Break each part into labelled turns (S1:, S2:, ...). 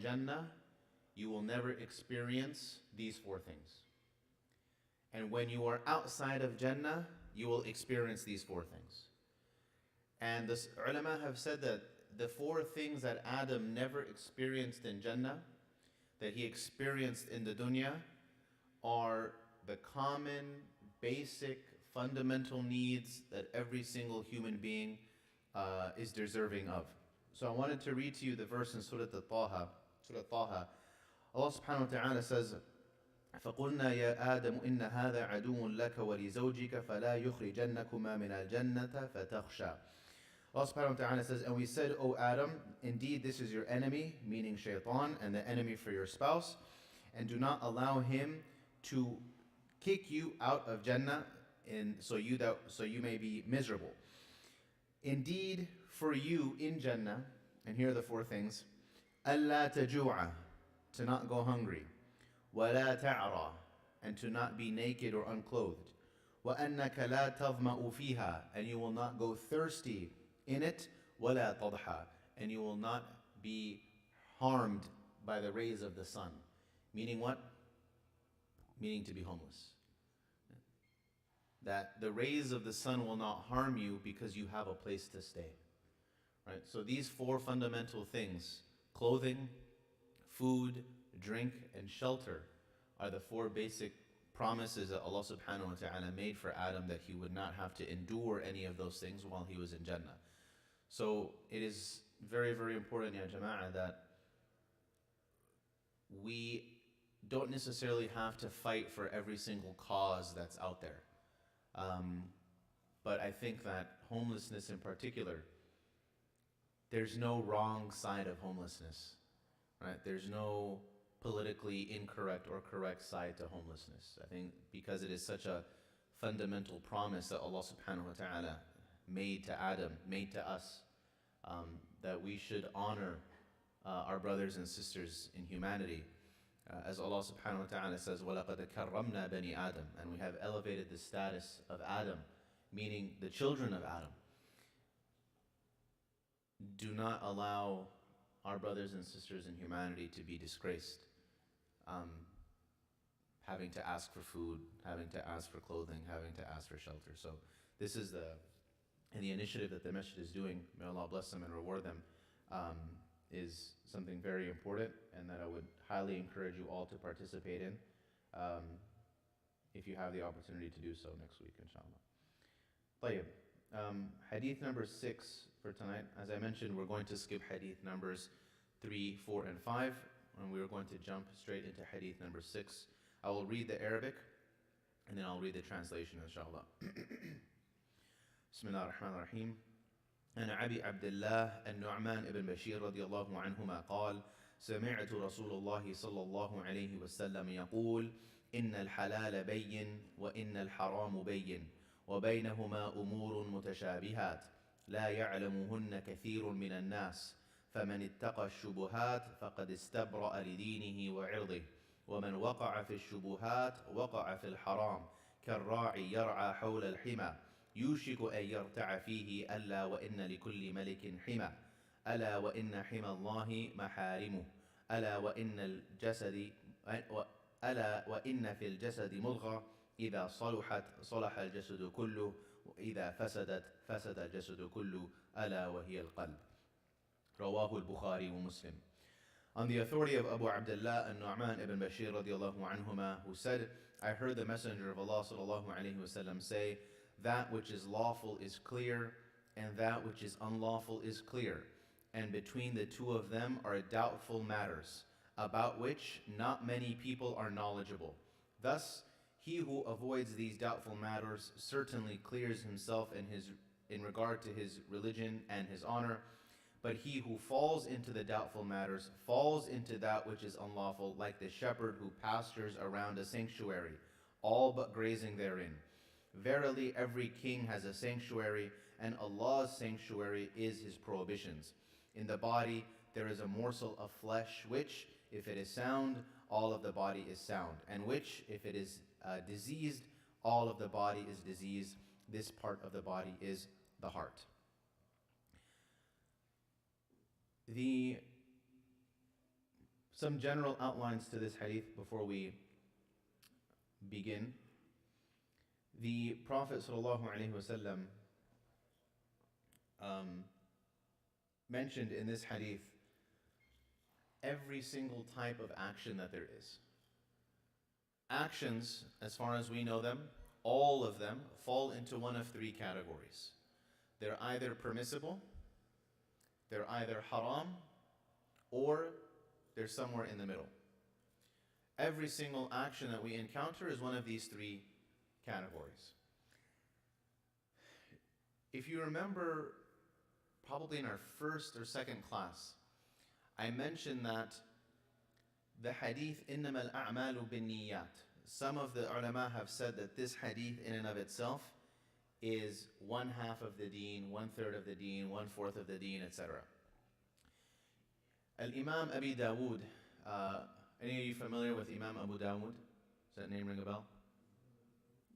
S1: Jannah, you will never experience these four things. And when you are outside of Jannah, you will experience these four things. And the ulama have said that the four things that Adam never experienced in Jannah, that he experienced in the dunya, are the common, basic, fundamental needs that every single human being is deserving of. So I wanted to read to you the verse in Surah Taha. Surah Taha. Allah subhanahu wa ta'ala says, فَقُلْنَا يَا آدَمُ إِنَّ هَذَا عَدُوٌ لَكَ وَلِزَوْجِكَ فَلَا يُخْرِجَنَّكُمَا مِنَ الْجَنَّةِ فَتَخْشَى. Allah subhanahu wa ta'ala says, and we said, O Adam, indeed this is your enemy, meaning shaitan, and the enemy for your spouse, and do not allow him to kick you out of Jannah, so you may be miserable. Indeed, for you in Jannah, and here are the four things: أَلَّا تَجُوعَ, to not go hungry; وَلَا تَعْرَى, and to not be naked or unclothed; وَأَنَّكَ لَا تَظْمَأُ فِيهَا, and you will not go thirsty in it; وَلَا تَضْحَى, and you will not be harmed by the rays of the sun. Meaning what? Meaning to be homeless. That the rays of the sun will not harm you because you have a place to stay. Right? So these four fundamental things, clothing, food, drink, and shelter, are the four basic promises that Allah subhanahu wa ta'ala made for Adam, that he would not have to endure any of those things while he was in Jannah. So it is very, very important, ya jama'ah, that we don't necessarily have to fight for every single cause that's out there. But I think that homelessness in particular, there's no wrong side of homelessness, right? There's no politically incorrect or correct side to homelessness. I think because it is such a fundamental promise that Allah subhanahu wa ta'ala made to Adam, made to us, that we should honor our brothers and sisters in humanity. As Allah subhanahu wa ta'ala says, وَلَقَدْ كَرَّمْنَا بَنِي Adam, and we have elevated the status of Adam, meaning the children of Adam. Do not allow our brothers and sisters in humanity to be disgraced, having to ask for food, having to ask for clothing, having to ask for shelter. So this is the initiative that the masjid is doing. May Allah bless them and reward them. Is something very important, and that I would highly encourage you all to participate in, if you have the opportunity to do so next week, inshallah. طيب. Hadith number 6 for tonight. As I mentioned, we're going to skip hadith numbers 3, 4, and 5, and we're going to jump straight into hadith number 6. I will read the Arabic, and then I'll read the translation, inshallah. Bismillah ar-Rahman ar-Rahim. عن أبي عبد الله النعمان بن بشير رضي الله عنهما قال: سمعت رسول الله صلى الله عليه وسلم يقول: إن الحلال بين وإن الحرام بين وبينهما أمور متشابهات لا يعلمهن كثير من الناس فمن اتقى الشبهات فقد استبرأ لدينه وعرضه ومن وقع في الشبهات وقع في الحرام كالراعي يرعى حول الحمى يوشك أن يرتع فيه ألا وإن لكل ملك حمى ألا وإن حمى الله محارمه ألا وإن في الجسد مضغة إذا صلحت صلح الجسد كله وإذا فسدت فسد الجسد كله ألا وهي القلب. رواه البخاري ومسلم. On the authority of Abu Abdullah al-Nu'man ibn Bashir radiallahu anhuma, who said, I heard the Messenger of Allah sallallahu alayhi wasallam say, that which is lawful is clear, and that which is unlawful is clear, and between the two of them are doubtful matters, about which not many people are knowledgeable. Thus, he who avoids these doubtful matters certainly clears himself in regard to his religion and his honor, but he who falls into the doubtful matters falls into that which is unlawful, like the shepherd who pastures around a sanctuary, all but grazing therein. Verily, every king has a sanctuary, and Allah's sanctuary is his prohibitions. In the body there is a morsel of flesh, which, if it is sound, all of the body is sound, and which, if it is diseased, all of the body is diseased. This part of the body is the heart. The Some general outlines to this hadith before we begin. The Prophet ﷺ mentioned in this hadith every single type of action that there is. Actions, as far as we know them, all of them fall into one of three categories. They're either permissible, they're either haram, or they're somewhere in the middle. Every single action that we encounter is one of these three categories. If you remember, probably in our first or second class, I mentioned that the hadith, إِنَّمَا الْأَعْمَالُ بِالنِّيَّاتِ. Some of the ulama have said that this hadith in and of itself is 1/2 of the deen, 1/3 of the deen, 1/4 of the deen, etc. Al-Imam Abi Dawood, any of you familiar with Imam Abu Dawood? Does that name ring a bell?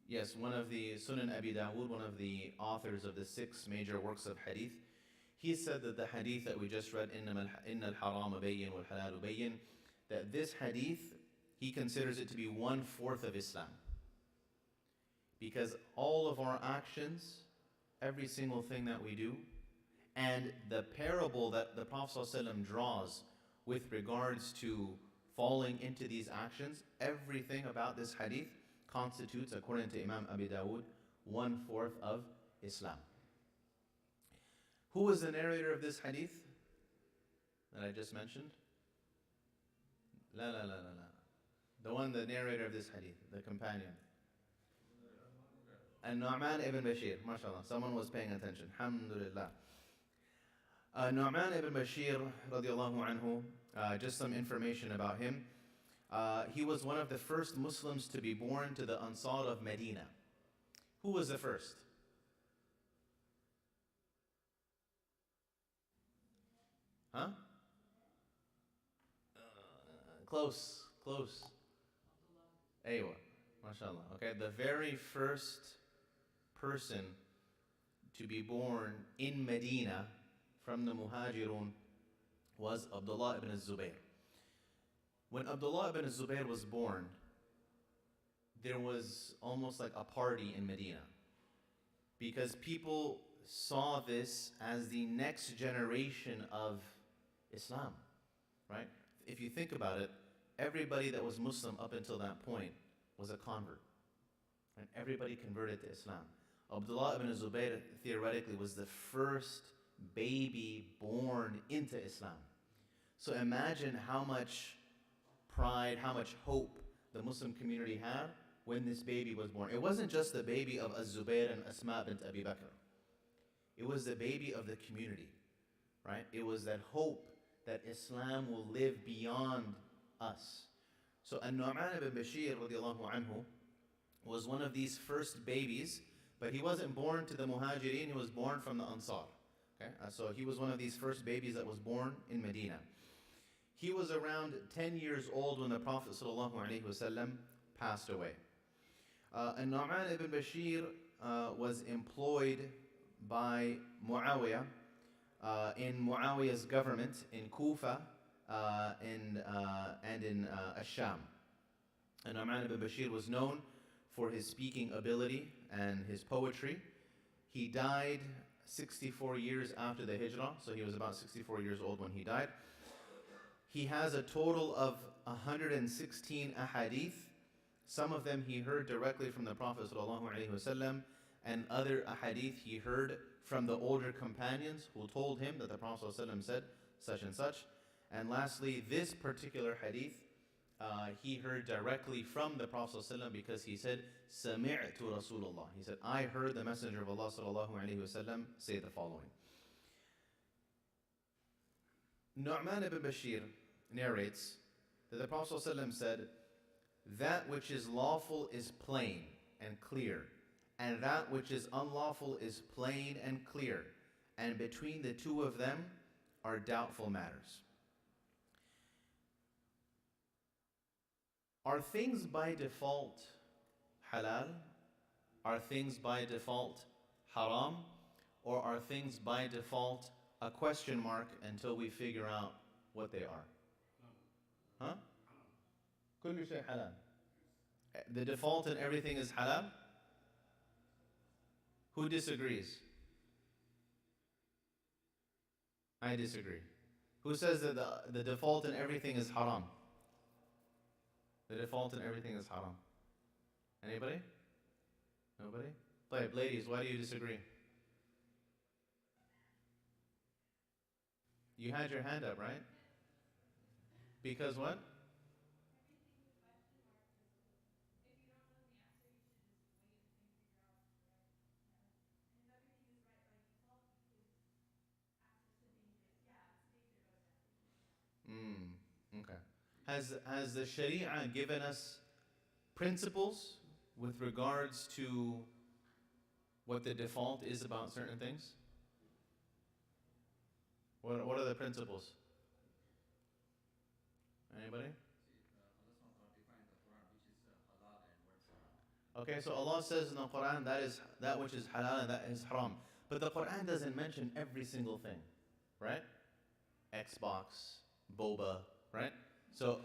S1: Yes, one of the Sunan Abi Dawood, one of the authors of the 6 major works of hadith. He said that the hadith that we just read, إِنَّ الْحَرَامَ بَيِّن وَالْحَلَالُ بَيِّن, that this hadith, he considers it to be 1/4 of Islam. Because all of our actions, every single thing that we do, and the parable that the Prophet ﷺ draws with regards to falling into these actions, everything about this hadith constitutes, according to Imam Abi Dawood, 1/4 of Islam. Who was the narrator of this hadith that I just mentioned? La. The one, the narrator of this hadith, the companion. And Nu'man ibn Bashir, mashallah, someone was paying attention, alhamdulillah. Nu'man ibn Bashir, radiallahu anhu, just some information about him. He was one of the first Muslims to be born to the Ansar of Medina. Who was the first? Huh? Close. Aywa, mashallah. Okay, the very first person to be born in Medina from the Muhajirun was Abdullah ibn Zubayr. When Abdullah ibn Zubayr was born, there was almost like a party in Medina, because people saw this as the next generation of Islam, right? If you think about it, everybody that was Muslim up until that point was a convert, and everybody converted to Islam. Abdullah ibn Zubayr theoretically was the first baby born into Islam. So imagine how much pride, how much hope the Muslim community had when this baby was born. It wasn't just the baby of Az-Zubayr and Asma bint Abi Bakr. It was the baby of the community, right? It was that hope that Islam will live beyond us. So An-Nu'man ibn Bashir radiallahu anhu was one of these first babies, but he wasn't born to the Muhajirin, he was born from the Ansar. Okay? So he was one of these first babies that was born in Medina. He was around 10 years old when the Prophet ﷺ passed away. An-Nu'man ibn Bashir was employed by Muawiyah in Muawiyah's government in Kufa and in Ash-Sham. An-Nu'man ibn Bashir was known for his speaking ability and his poetry. He died 64 years after the Hijrah, so he was about 64 years old when he died. He has a total of 116 ahadith. Some of them he heard directly from the Prophet ﷺ, and other ahadith he heard from the older companions who told him that the Prophet ﷺ said such and such. And lastly, this particular hadith he heard directly from the Prophet ﷺ, because he said, Sami'tu Rasulullah. He said, I heard the Messenger of Allah ﷺ say the following. Nu'man ibn Bashir narrates that the Prophet ﷺ said, that which is lawful is plain and clear, and that which is unlawful is plain and clear, and between the two of them are doubtful matters. Are things by default halal? Are things by default haram? Or are things by default a question mark until we figure out what they are? كل شيء halal. The default in everything is halal? Who disagrees? I disagree. Who says that the default in everything is haram? The default in everything is haram. Anybody? Nobody? طيب, ladies, why do you disagree? You had your hand up, right? Because what? Okay. Has the Sharia given us principles with regards to what the default is about certain things? What are the principles? Anybody? Okay, so Allah says in the Quran that is that which is halal and that is haram. But the Quran doesn't mention every single thing, right? Xbox, boba, right? So,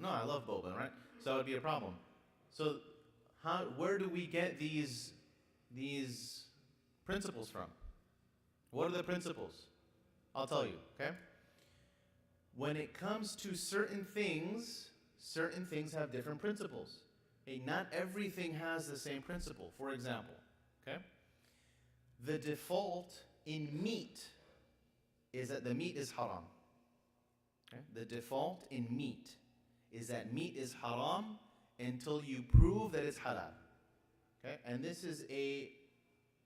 S1: no, I love boba, right? So that would be a problem. So, where do we get these principles from? What are the principles? I'll tell you, okay? When it comes to certain things have different principles. Okay, not everything has the same principle. For example, okay? The default in meat is that the meat is haram. Okay? The default in meat is that meat is haram until you prove that it's halal. Okay? And this is a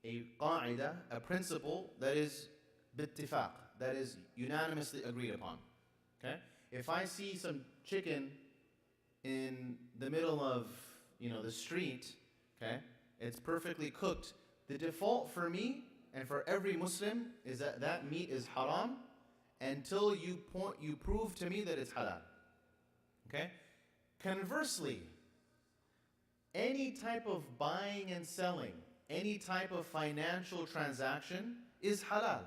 S1: qaida, a principle that is bittifaq, that is unanimously agreed upon. Okay? If I see some chicken in the middle of, the street, okay, it's perfectly cooked. The default for me and for every Muslim is that that meat is haram until you prove to me that it's halal. Okay? Conversely, any type of buying and selling, any type of financial transaction is halal.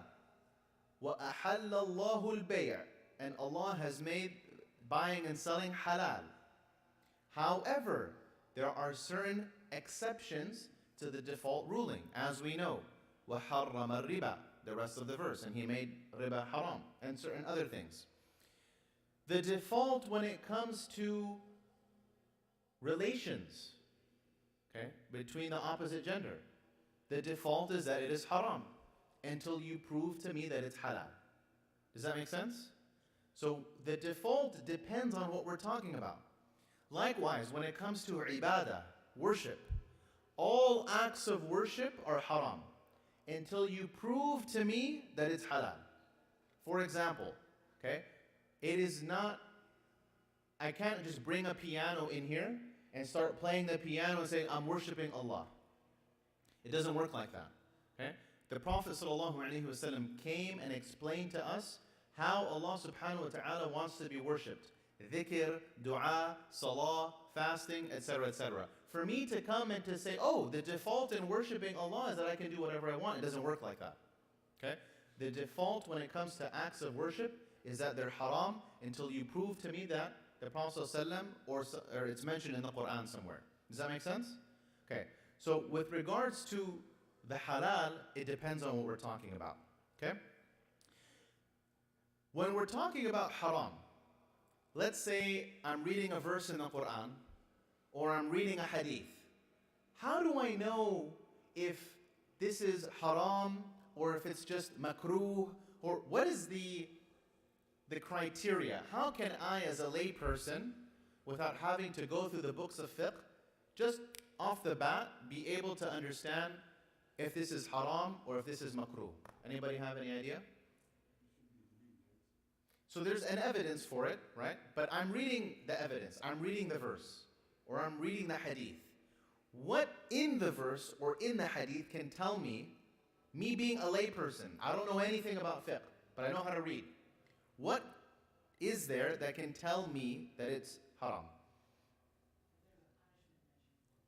S1: وَأَحَلَّ اللَّهُ الْبَيْعَ, and Allah has made buying and selling halal. However, there are certain exceptions to the default ruling, as we know. وَحَرَّمَ الرِّبَى, the rest of the verse, and He made riba haram, and certain other things. The default when it comes to relations, okay, between the opposite gender, the default is that it is haram until you prove to me that it's halal. Does that make sense? So the default depends on what we're talking about. Likewise, when it comes to ibadah, worship, all acts of worship are haram until you prove to me that it's halal. For example, okay, I can't just bring a piano in here and start playing the piano and say, I'm worshiping Allah. It doesn't work like that. Okay? The Prophet ﷺ came and explained to us how Allah subhanahu wa ta'ala wants to be worshipped. Dhikr, dua, salah, fasting, etc., etc. For me to come and to say, oh, the default in worshiping Allah is that I can do whatever I want, it doesn't work like that. Okay? The default when it comes to acts of worship is that they're haram until you prove to me that the Prophet ﷺ or it's mentioned in the Quran somewhere. Does that make sense? Okay. So with regards to the halal, it depends on what we're talking about. Okay? When we're talking about haram, let's say I'm reading a verse in the Quran or I'm reading a hadith. How do I know if this is haram or if it's just makruh, or what is the criteria? How can I, as a layperson, without having to go through the books of fiqh, just off the bat be able to understand if this is haram or if this is makruh? Anybody have any idea? So there's an evidence for it, right? But I'm reading the evidence. I'm reading the verse. Or I'm reading the hadith. What in the verse or in the hadith can tell me being a layperson, I don't know anything about fiqh, but I know how to read. What is there that can tell me that it's haram?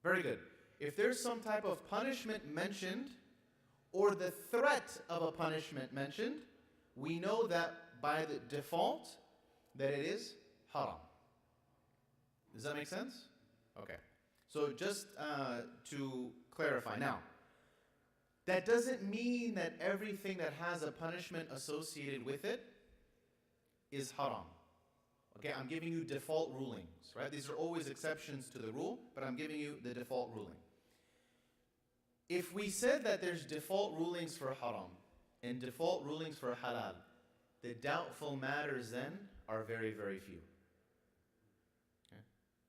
S1: Very good. If there's some type of punishment mentioned, or the threat of a punishment mentioned, we know that by the default that it is haram. Does that make sense? Okay. So just to clarify now, that doesn't mean that everything that has a punishment associated with it is haram. Okay, I'm giving you default rulings, right? These are always exceptions to the rule, but I'm giving you the default ruling. If we said that there's default rulings for haram and default rulings for halal, the doubtful matters then are very, very few. Okay?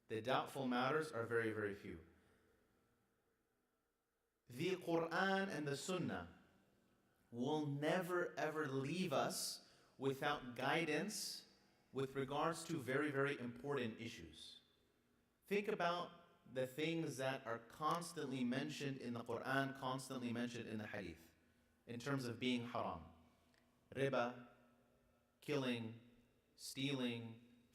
S1: The doubtful matters are very, very few. The Quran and the Sunnah will never ever leave us without guidance with regards to very, very important issues. Think about the things that are constantly mentioned in the Quran, constantly mentioned in the Hadith, in terms of being haram. Riba, killing, stealing,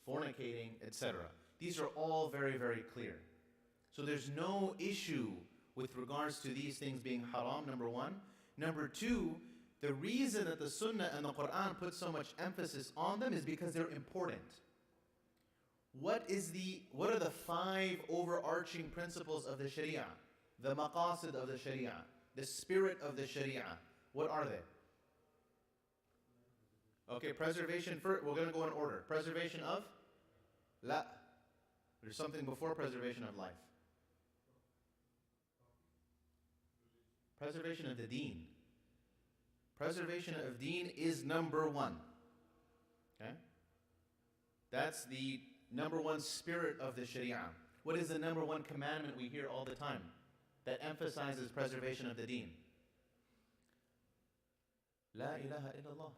S1: fornicating, etc. These are all very, very clear. So there's no issue with regards to these things being haram, number one. Number two, the reason that the Sunnah and the Quran put so much emphasis on them is because they're important. What are the 5 overarching principles of the Sharia? The maqasid of the Sharia, the spirit of the Sharia. What are they? Okay, preservation first. We're going to go in order. Preservation of? La. There's something before preservation of life. Preservation of the deen. Preservation of deen is number 1. Okay? That's the number 1 spirit of the Sharia. What is the number 1 commandment we hear all the time that emphasizes preservation of the deen? La ilaha illallah.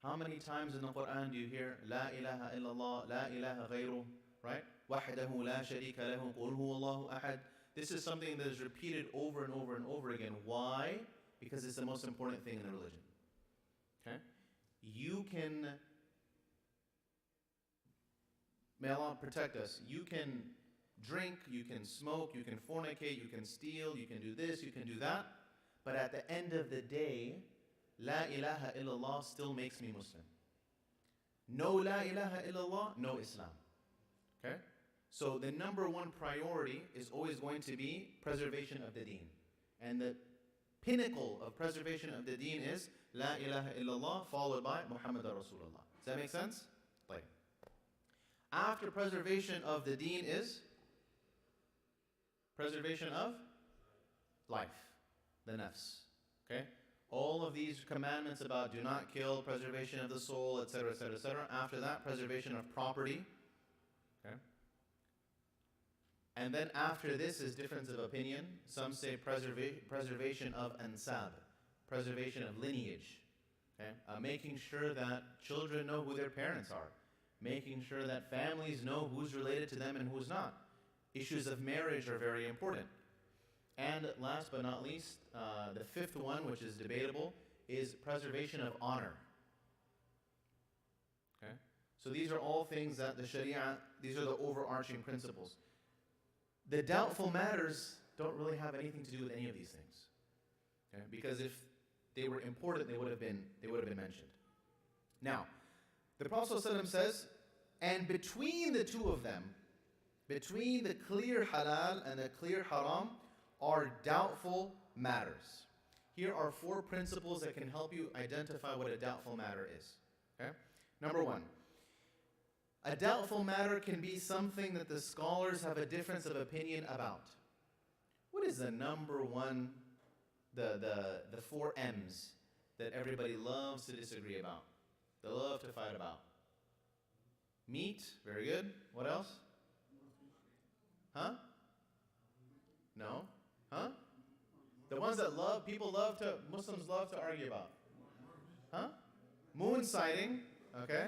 S1: How many times in the Quran do you hear La ilaha illallah, La ilaha ghayru, right? Wahdahu la sharika lahu, qul huwa Allahu ahad. This is something that is repeated over and over and over again. Why? Because it's the most important thing in the religion. Okay? You can, may Allah protect us, you can drink, you can smoke, you can fornicate, you can steal, you can do this, you can do that, but at the end of the day, La ilaha illallah still makes me Muslim. No La ilaha illallah, no Islam. Okay? So the number 1 priority is always going to be preservation of the deen. And the pinnacle of preservation of the deen is La ilaha illallah followed by Muhammad Rasulullah. Does that make sense? Like, after preservation of the deen is preservation of life, the nafs. Okay? All of these commandments about do not kill, preservation of the soul, etc., etc., etc. After that, preservation of property. Okay? And then after this is difference of opinion. Some say preservation of ansab, preservation of lineage. Okay? Making sure that children know who their parents are. Making sure that families know who's related to them and who's not. Issues of marriage are very important. And last but not least, the 5th one, which is debatable, is preservation of honor. Okay? So these are all things that the Sharia, these are the overarching principles. The doubtful matters don't really have anything to do with any of these things. Okay? Because if they were important, they would have been mentioned. Now, the Prophet ﷺ says, and between the two of them, between the clear halal and the clear haram, are doubtful matters. Here are 4 principles that can help you identify what a doubtful matter is. Okay? Number 1, a doubtful matter can be something that the scholars have a difference of opinion about. What is the number 1, the 4 M's that everybody loves to disagree about? They love to fight about. Meat, very good. What else? Huh? No? Huh? The ones that Muslims love to argue about. Huh? Moon sighting, okay.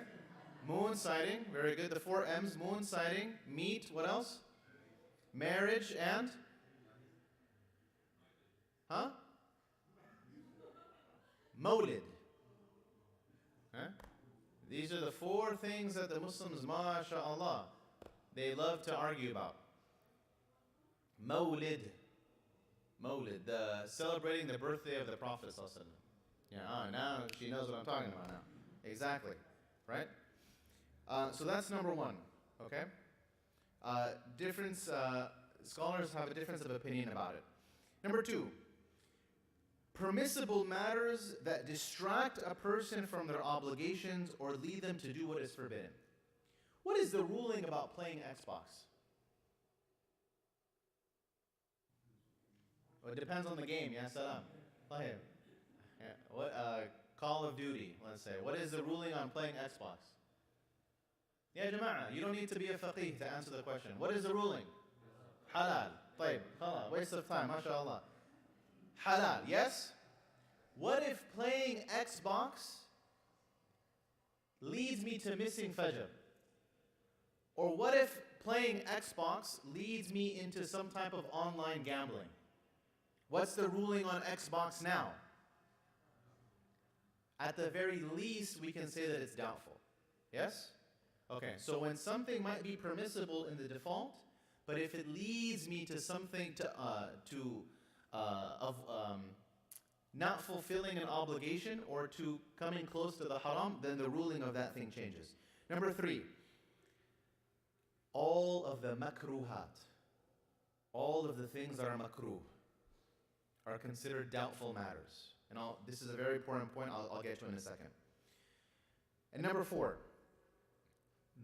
S1: Moon sighting, very good. The 4 M's, moon sighting, meat, what else? Marriage and? Huh? Mawlid. Okay? These are the 4 things that the Muslims, mashallah, they love to argue about. Mawlid. Mawlid, celebrating the birthday of the Prophet ﷺ. Yeah, now she knows what I'm talking about now. Exactly, right? So that's number 1, okay? Scholars have a difference of opinion about it. Number two, permissible matters that distract a person from their obligations or lead them to do what is forbidden. What is the ruling about playing Xbox? Well, it depends on the game. Ya salam. What Call of Duty, let's say. What is the ruling on playing Xbox? Ya Jama'ah, you don't need to be a faqih to answer the question. What is the ruling? Halal. طيب, halal. Waste of time, mashallah. Halal, yes? What if playing Xbox leads me to missing Fajr? Or what if playing Xbox leads me into some type of online gambling? What's the ruling on Xbox now? At the very least, we can say that it's doubtful. Yes? Okay, so when something might be permissible in the default, but if it leads me to something not fulfilling an obligation or to coming close to the haram, then the ruling of that thing changes. Number three, all of the makruhat, all of the things that are makruh, are considered doubtful matters. And this is a very important point I'll get to in a second. And number four,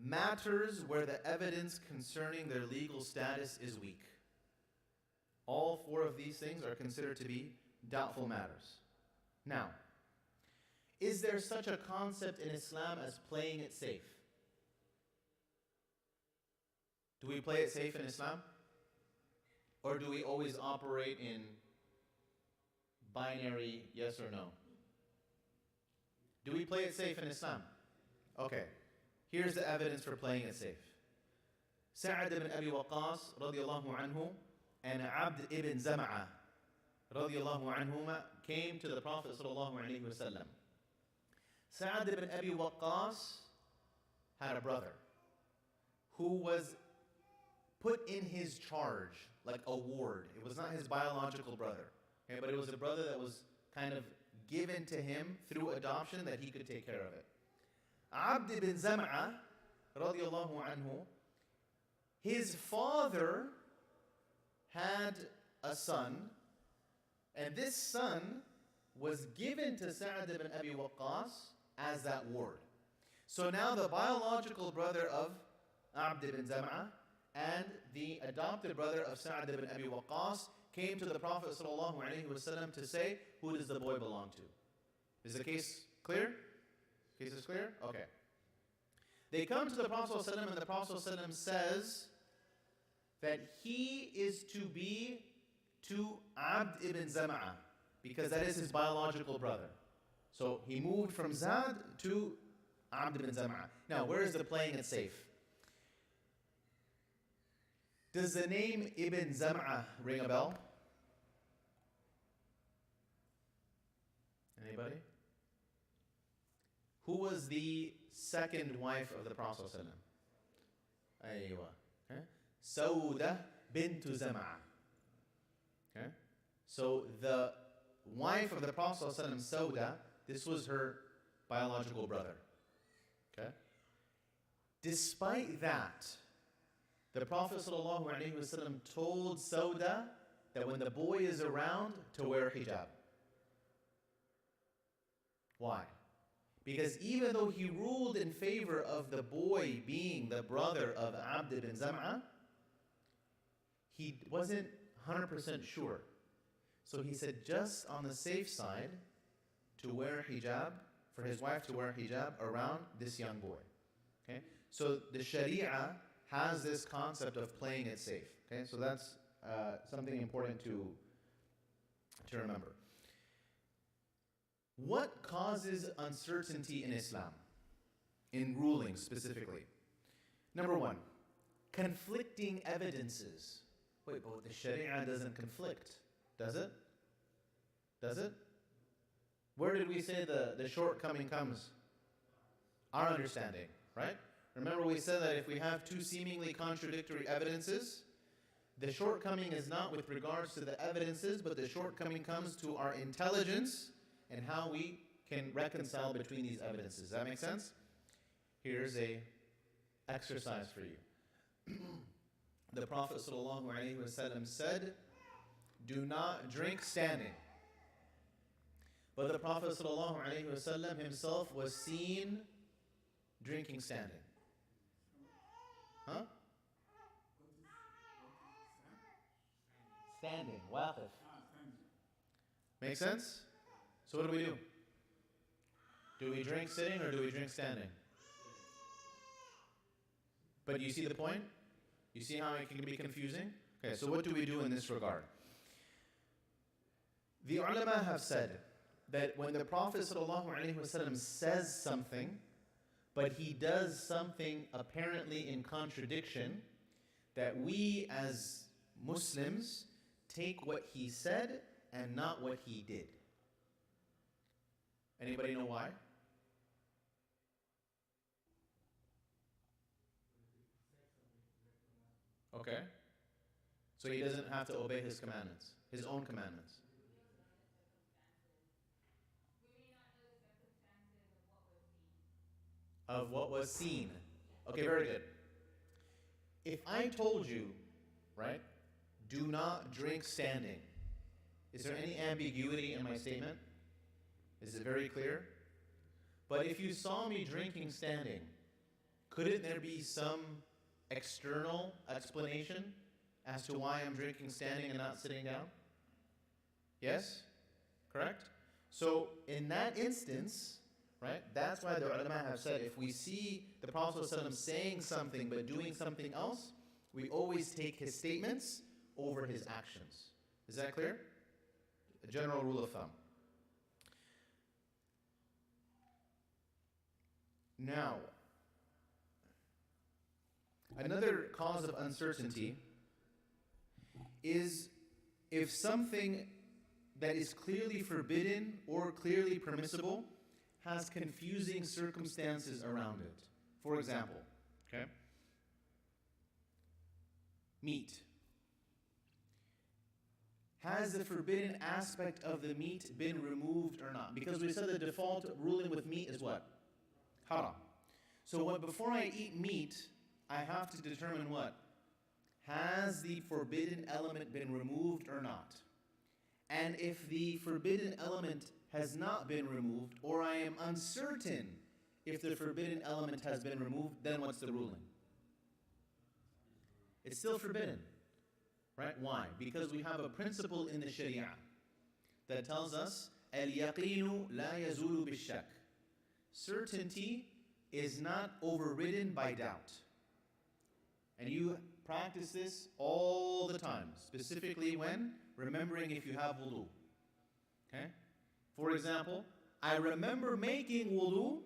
S1: matters where the evidence concerning their legal status is weak. All four of these things are considered to be doubtful matters. Now, is there such a concept in Islam as playing it safe? Do we play it safe in Islam? Or do we always operate in binary yes or no? Do we play it safe in Islam? Okay. Here's the evidence for playing it safe. Sa'ad ibn Abi Waqqas radiyallahu anhu and Abd ibn Zam'ah radiyallahu anhuma came to the Prophet sallallahu alaihi wasallam. Sa'ad ibn Abi Waqqas had a brother who was put in his charge, like a ward. It was not his biological brother, okay, but it was a brother that was kind of given to him through adoption that he could take care of it. Abd ibn Zam'ah, radiallahu anhu, his father had a son, and this son was given to Sa'ad ibn Abi Waqqas as that ward. So now the biological brother of Abd ibn Zam'ah and the adopted brother of Sa'ad ibn Abi Waqqas came to the Prophet sallallahu alaihi wasallam to say, who does the boy belong to? Is the case clear? Case is clear? Okay. They come to the Prophet ﷺ and the Prophet ﷺ says that he is to be to Abd ibn Zam'ah because that is his biological brother. So he moved from Zad to Abd ibn Zam'ah. Now, where is the playing it safe? Does the name Ibn Zam'ah ring a bell? Anybody? Who was the second wife of the Prophet ﷺ? Aywa. Okay. Sauda bint Zam'ah. Okay. So the wife of the Prophet ﷺ, Sauda, this was her biological brother. Okay. Despite that, the Prophet ﷺ told Sauda that when the boy is around to wear hijab. Why? Because even though he ruled in favor of the boy being the brother of Abd ibn Zam'ah, he wasn't 100% sure. So he said just on the safe side to wear hijab, for his wife to wear hijab around this young boy. Okay? So the Sharia has this concept of playing it safe. Okay? So that's something important to remember. What causes uncertainty in Islam? In rulings specifically. Number one, conflicting evidences. Wait, but the Sharia doesn't conflict, does it? Does it? Where did we say the shortcoming comes? Our understanding, right? Remember we said that if we have two seemingly contradictory evidences, the shortcoming is not with regards to the evidences, but the shortcoming comes to our intelligence and how we can reconcile between these evidences. Does that make sense? Here's a exercise for you. the Prophet ﷺ said, do not drink standing. But the Prophet ﷺ himself was seen drinking standing. Huh? Standing. Waqif. Make sense? So what do? Do we drink sitting or do we drink standing? But you see the point? You see how it can be confusing? Okay, so what do we do in this regard? The ulama have said that when the Prophet ﷺ says something, but he does something apparently in contradiction, that we as Muslims take what he said and not what he did. Anybody know why? Okay. So he doesn't have to obey his commandments, his own commandments. Of what was seen. Okay, very good. If I told you, right, do not drink standing, is there any ambiguity in my statement? Is it very clear? But if you saw me drinking standing, couldn't there be some external explanation as to why I'm drinking standing and not sitting down? Yes? Correct? So in that instance, right, that's why the ulama have said if we see the Prophet ﷺ saying something but doing something else, we always take his statements over his actions. Is that clear? A general rule of thumb. Now, another cause of uncertainty is if something that is clearly forbidden or clearly permissible has confusing circumstances around it. For example, okay, meat. Has the forbidden aspect of the meat been removed or not? Because we said the default ruling with meat is what? Haram. So before I eat meat, I have to determine what? Has the forbidden element been removed or not? And if the forbidden element has not been removed, or I am uncertain if the forbidden element has been removed, then what's the ruling? It's still forbidden. Right? Why? Because we have a principle in the Sharia that tells us al-yaqinu la yazulu bishak. Certainty is not overridden by doubt. And you practice this all the time, specifically when remembering if you have wudu. Okay? For example, I remember making wudu,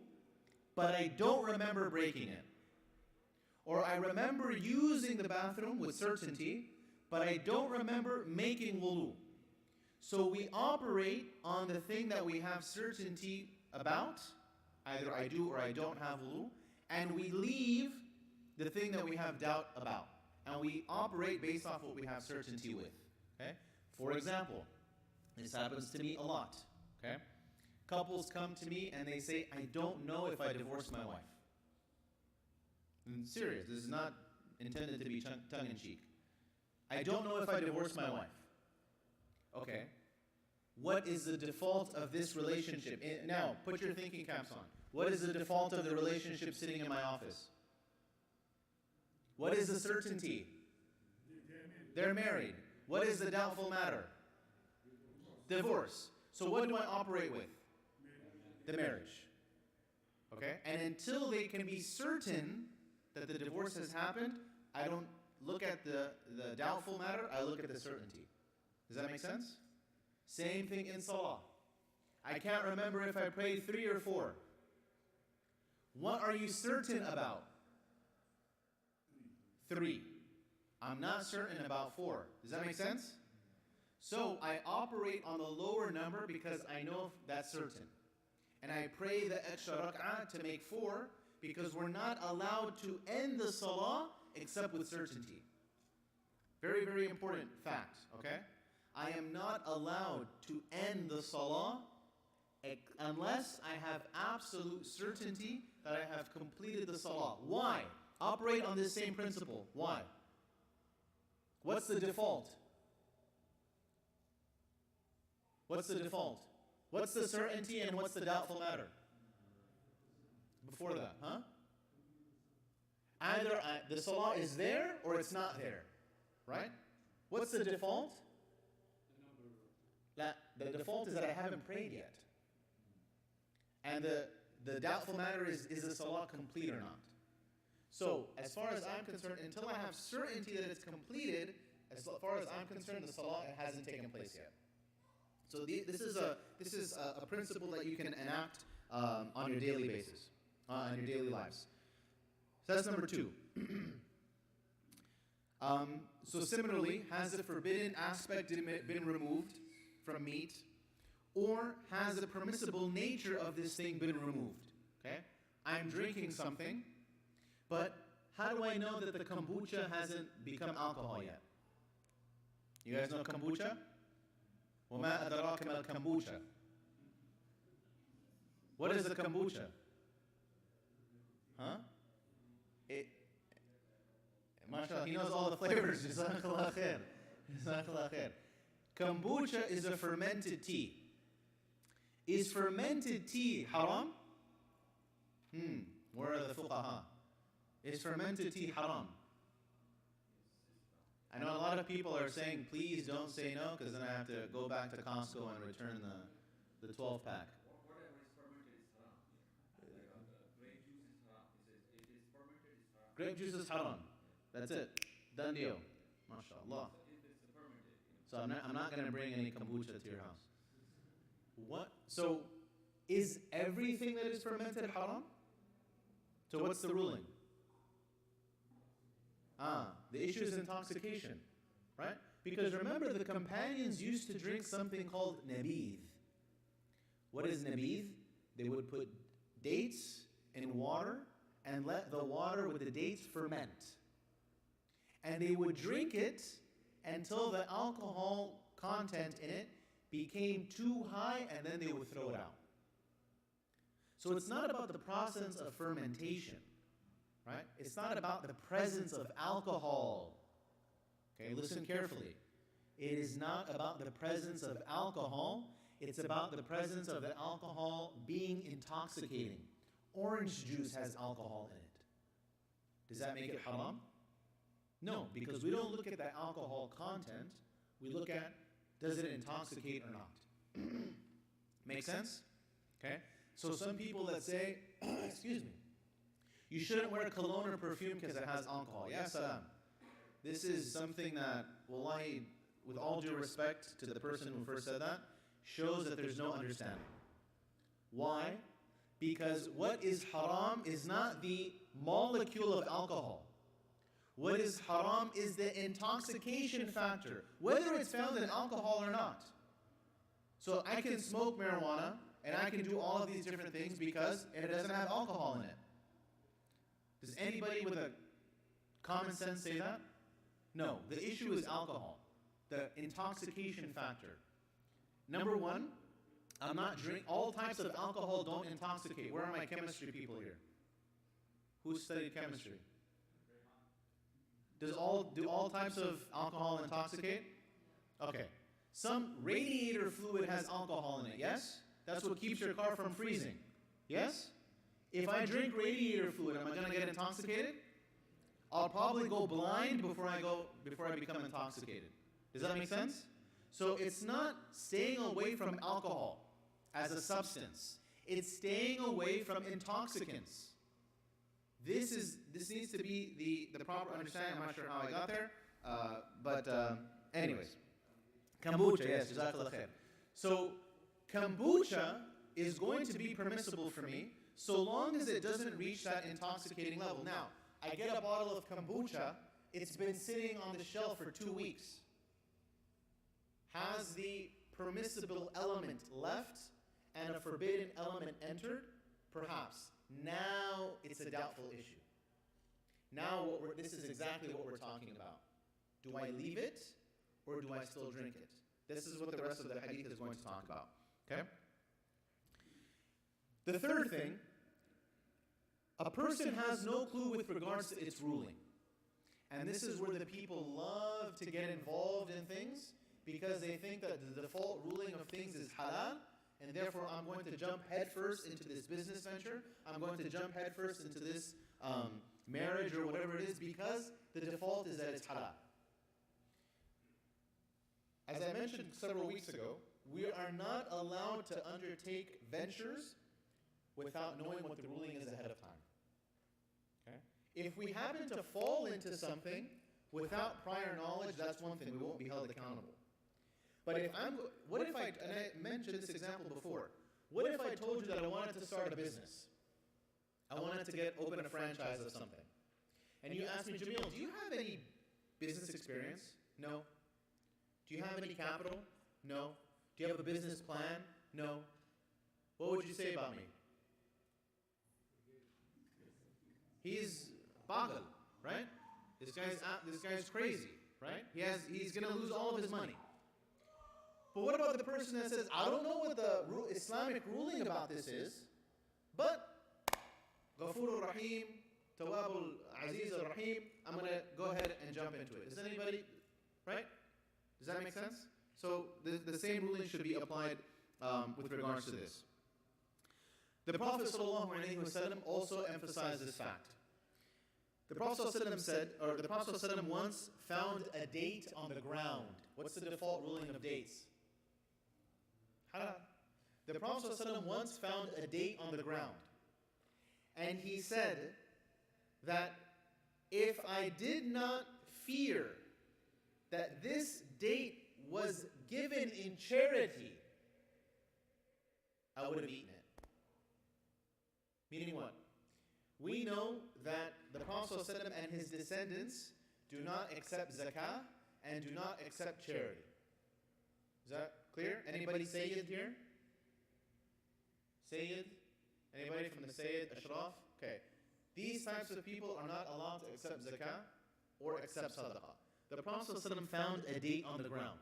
S1: but I don't remember breaking it. Or I remember using the bathroom with certainty, but I don't remember making wudu. So we operate on the thing that we have certainty about, either I do or I don't have wudu, and we leave the thing that we have doubt about. And we operate based off what we have certainty with. Okay? For example, this happens to me a lot. Okay? Couples come to me and they say, I don't know if I divorced my wife. I'm serious, this is not intended to be tongue-in-cheek. I don't know if I divorced my wife. Okay. What is the default of this relationship? Now, put your thinking caps on. What is the default of the relationship sitting in my office? What is the certainty? They're married. What is the doubtful matter? Divorce. So what do I operate with? The marriage. Okay? And until they can be certain that the divorce has happened, I don't look at the doubtful matter, I look at the certainty. Does that make sense? Same thing in salah. I can't remember if I prayed 3 or 4. What are you certain about? 3. I'm not certain about 4. Does that make sense? So I operate on the lower number because I know that's certain. And I pray the extra rak'ah to make 4 because we're not allowed to end the salah except with certainty. Very, very important fact, okay? I am not allowed to end the salah unless I have absolute certainty that I have completed the salah. Why? Operate on this same principle. Why? What's the default? What's the default? What's the certainty and what's the doubtful matter? Before that, huh? Either the salah is there or it's not there, right? What's the default? The default is that I haven't prayed yet. And the doubtful matter is the salah complete or not? So, as far as I'm concerned, until I have certainty that it's completed, as far as I'm concerned, the salah hasn't taken place yet. So this is a principle that you can enact on your daily basis, on your daily lives. So that's number 2. So similarly, has the forbidden aspect been removed from meat, or has the permissible nature of this thing been removed? Okay, I'm drinking something, but how do I know that the kombucha hasn't become alcohol yet? You guys know kombucha? وَمَا أَدْرَاكَ مَا الْكَمْبُوشَ. What is a kombucha? Huh? MashaAllah, he knows all the flavors. Jazakallah khair. Jazakallah khair. Kombucha is a fermented tea. Is fermented tea haram? Where are the fuqaha? Is fermented tea haram? I know a lot of people are saying, please don't say no, because then I have to go back to Costco and return the 12-pack.
S2: Whatever is fermented is haram. Grape juice is haram. It is fermented is haram.
S1: Grape juice is haram. That's it. Done deal. MashaAllah.
S2: If it's fermented.
S1: So I'm not going to bring any kombucha to your house. What? So is everything that is fermented haram? So what's the ruling? The issue is intoxication, right? Because remember, the companions used to drink something called nabidh. What is nabidh? They would put dates in water and let the water with the dates ferment. And they would drink it until the alcohol content in it became too high, and then they would throw it out. So it's not about the process of fermentation. Right? It's not about the presence of alcohol. Okay, listen carefully. It is not about the presence of alcohol. It's about the presence of the alcohol being intoxicating. Orange juice has alcohol in it. Does that make it haram? No, because we don't look at the alcohol content. We look at, does it intoxicate or not? Make sense? Okay? So some people that say, excuse me, you shouldn't wear cologne or perfume because it has alcohol. Yes, salam. This is something that, wallahi, with all due respect to the person who first said that, shows that there's no understanding. Why? Because what is haram is not the molecule of alcohol. What is haram is the intoxication factor, whether it's found in alcohol or not. So I can smoke marijuana and I can do all of these different things because it doesn't have alcohol in it. Does anybody with a common sense say that? No. The issue is alcohol, the intoxication factor. Number one, I'm not drinking. All types of alcohol don't intoxicate. Where are my chemistry people here? Who studied chemistry? Do all types of alcohol intoxicate? Okay. Some radiator fluid has alcohol in it, yes? That's what keeps your car from freezing. Yes? If I drink radiator fluid, am I going to get intoxicated? I'll probably go blind before I become intoxicated. Does that make sense? So it's not staying away from alcohol as a substance. It's staying away from intoxicants. This needs to be the proper understanding. I'm not sure how I got there. Anyways. Kombucha, yes, jazakallah khair. So kombucha is going to be permissible for me so long as it doesn't reach that intoxicating level. Now, I get a bottle of kombucha, it's been sitting on the shelf for 2 weeks. Has the permissible element left and a forbidden element entered? Perhaps. Now it's a doubtful issue. Now this is exactly what we're talking about. Do I leave it or do I still drink it? This is what the rest of the hadith is going to talk about. Okay? The third thing, a person has no clue with regards to its ruling. And this is where the people love to get involved in things because they think that the default ruling of things is halal, and therefore I'm going to jump headfirst into this business venture. I'm going to jump headfirst into this marriage or whatever it is because the default is that it's halal. As I mentioned several weeks ago, we are not allowed to undertake ventures without knowing what the ruling is ahead of time. Okay? If we happen to fall into something without prior knowledge, that's one thing. We won't be held accountable. But what if I, and I mentioned this example before, what if I told you that I wanted to start a business? I wanted to open a franchise of something. And you asked me, Jameel, do you have any business experience? No. Do you have any capital? No. Do you have a business plan? No. What would you say about me? He's bagal, right? This guy's crazy, right? He's going to lose all of his money. But what about the person that says, I don't know what the Islamic ruling about this is, but Ghafur Rahim, Tawabul Aziz Rahim, I'm going to go ahead and jump into it. Does anybody, right? Does that make sense? So the same ruling should be applied with regards to this. The Prophet ﷺ also emphasized this fact. The Prophet ﷺ said, or the Prophet ﷺ once found a date on the ground. What's the default ruling of dates? Halal. The Prophet ﷺ once found a date on the ground. And he said that if I did not fear that this date was given in charity, I would have eaten it. Meaning what? We know that the Prophet ﷺ and his descendants do not accept zakah and do not accept charity. Is that clear? Anybody Sayyid here? Sayyid? Anybody from the Sayyid, Ashraf? Okay. These types of people are not allowed to accept zakah or accept sadaqah. The Prophet ﷺ found a date on the ground.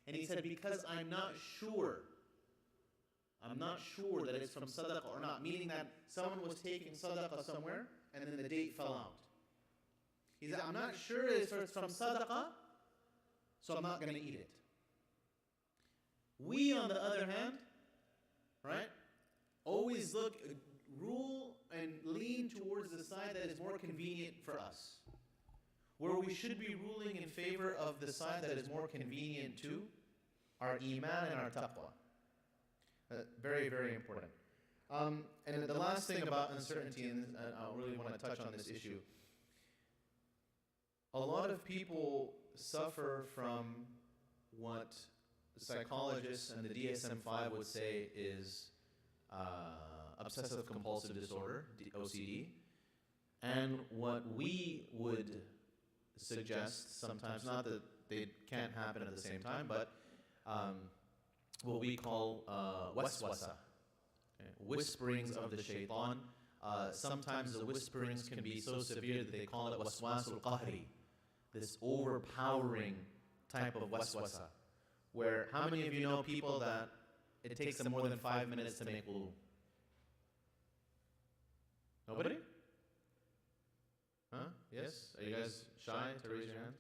S1: And he said, because I'm not sure that it's from sadaqah or not, meaning that someone was taking sadaqah somewhere and then the date fell out. He said, I'm not sure it's from sadaqah, so I'm not going to eat it. We, on the other hand, right, always rule and lean towards the side that is more convenient for us. Where we should be ruling in favor of the side that is more convenient to our iman and our taqwa. Very, very important. And the last thing about uncertainty, and I really want to touch on this issue. A lot of people suffer from what psychologists and the DSM-5 would say is obsessive compulsive disorder, OCD. And what we would suggest sometimes, not that they can't happen at the same time, but what we call waswasa, okay? Whisperings of the shaitan. Sometimes the whisperings can be so severe that they call it waswasul qahri, this overpowering type of waswasa, where how many of you know people that it takes them more than 5 minutes to make wudu? Nobody? Huh? Yes? Are you guys shy to raise your hand?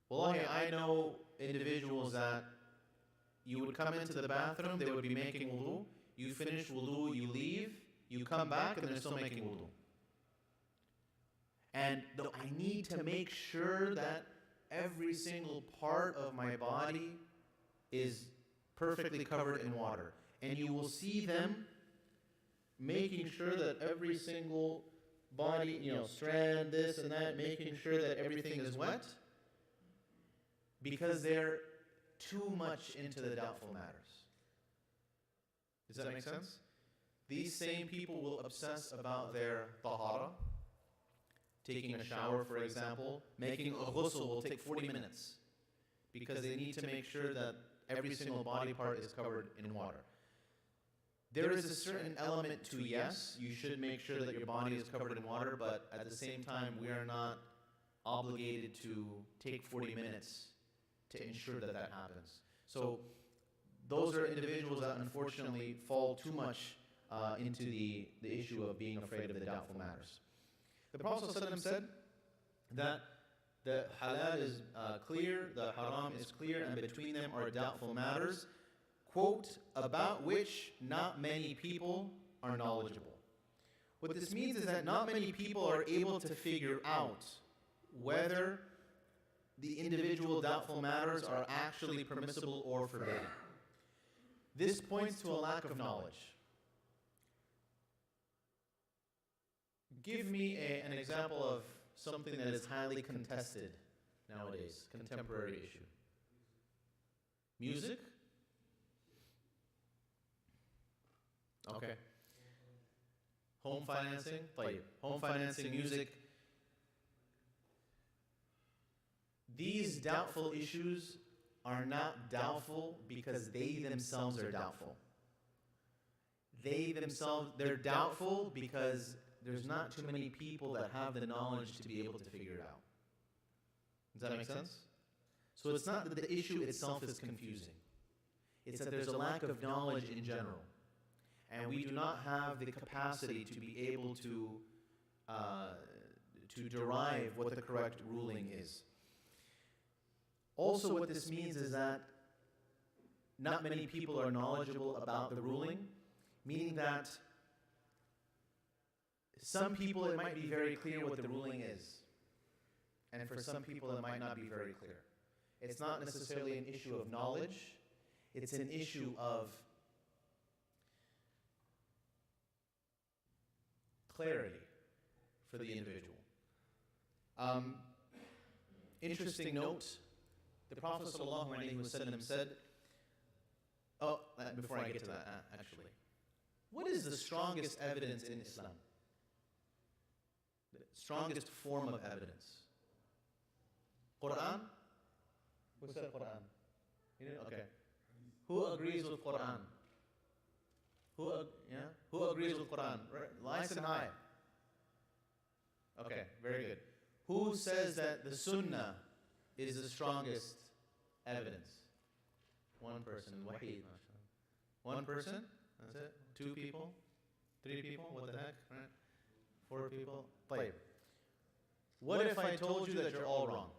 S1: Wallahi, I know individuals that you would come into the bathroom, they would be making wudu, you finish wudu, you leave, you come back, and they're still making wudu. And I need to make sure that every single part of my body is perfectly covered in water. And you will see them making sure that every single body, strand, this and that, making sure that everything is wet, because they're too much into the doubtful matters. Does that make sense? These same people will obsess about their tahara. Taking a shower, for example, making a ghusl will take 40 minutes because they need to make sure that every single body part is covered in water. There is a certain element to, yes, you should make sure that your body is covered in water, but at the same time, we are not obligated to take 40 minutes to ensure that that happens. So those are individuals that unfortunately fall too much into the issue of being afraid of the doubtful matters. The Prophet ﷺ said that the halal is clear, the haram is clear, and between them are doubtful matters, quote, about which not many people are knowledgeable. What this means is that not many people are able to figure out whether the individual doubtful matters are actually permissible or forbidden. This points to a lack of knowledge. Give me an example of something that is highly contested nowadays, contemporary issue. Music? Okay. Home financing? طيب. Home financing, music. These doubtful issues are not doubtful because they themselves are doubtful. They're doubtful because there's not too many people that have the knowledge to be able to figure it out. Does that make sense? So it's not that the issue itself is confusing. It's that there's a lack of knowledge in general. And we do not have the capacity to be able to derive what the correct ruling is. Also, what this means is that not many people are knowledgeable about the ruling, meaning that some people it might be very clear what the ruling is, and for some people it might not be very clear. It's not necessarily an issue of knowledge, it's an issue of clarity for the individual. Interesting note, the Prophet ﷺ said, before I get to that, actually, what is the strongest evidence in Islam? The strongest form of evidence? Quran? Who said Quran? You didn't? Okay. Who agrees with Quran? Who agrees with Quran? Nice and high. Okay, very good. Who says that the Sunnah is the strongest evidence? One person. Wahid. One person? That's it? 2 people? 3 people? What the heck? Right? 4 people? طيب. What if I told you that you're all wrong?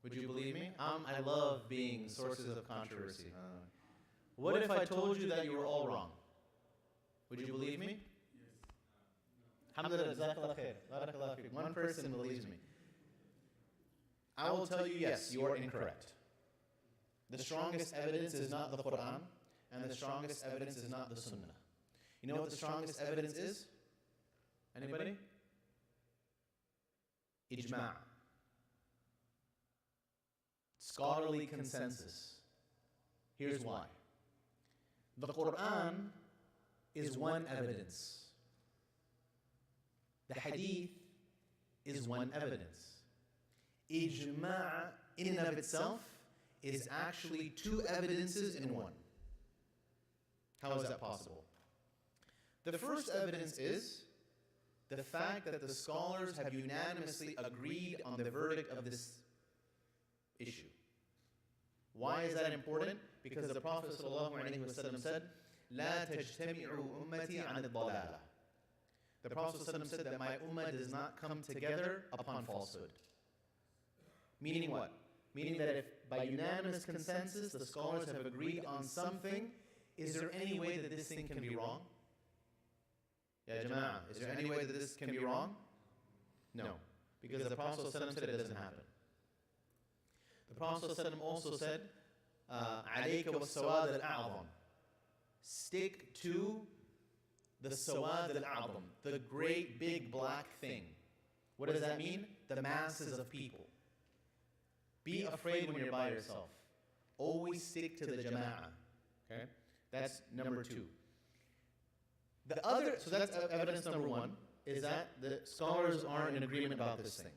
S1: Would you believe me? I love being sources of controversy. What if I told you that you were all wrong? Would you believe me? Yes. Alhamdulillah, jazakallah khair. Barakallah feek. One person believes me. I will tell you, yes, you are incorrect. The strongest evidence is not the Quran, and the strongest evidence is not the Sunnah. You know what the strongest evidence is? Anybody? Ijma'. Scholarly consensus. Here's why. The Quran is one evidence. The Hadith is one evidence. Ijma' in and of itself is actually 2 evidences in one. How is that possible? The first evidence is the fact that the scholars have unanimously agreed on the verdict of this issue. Why is that important? Because the Prophet ﷺ said, لا تجتمع أمتي عن الضلالة. The Prophet ﷺ said that my ummah does not come together upon falsehood. Meaning what? Meaning that if by unanimous consensus the scholars have agreed on something, is there any way that this thing can be wrong? Ya Jama'ah, is there any way that this can be wrong? No. Because the Prophet ﷺ said it doesn't happen. The Prophet ﷺ also said, عليك والسواد الأعظم. Stick to the sawad al-a'zam, the great big black thing. What does that mean? The masses of people. Be afraid when you're by yourself. Always stick to the jama'ah. Okay? That's number 2. So that's evidence number 1, is that the scholars are in agreement about this thing.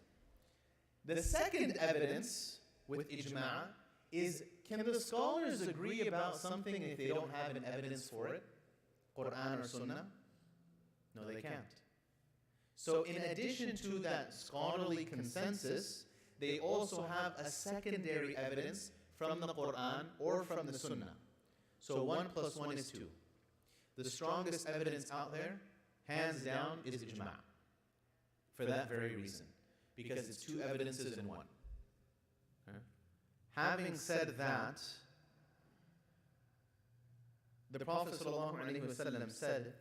S1: The second evidence with ijma' is, can the scholars agree about something if they don't have an evidence for it? Quran or Sunnah? No, they can't. So in addition to that scholarly consensus, they also have a secondary evidence from the Quran or from the Sunnah. So 1 + 1 is 2. The strongest evidence out there, hands down, is ijma'. for that very reason, because it's two evidences in one. Okay? Having said that, the Prophet ﷺ said,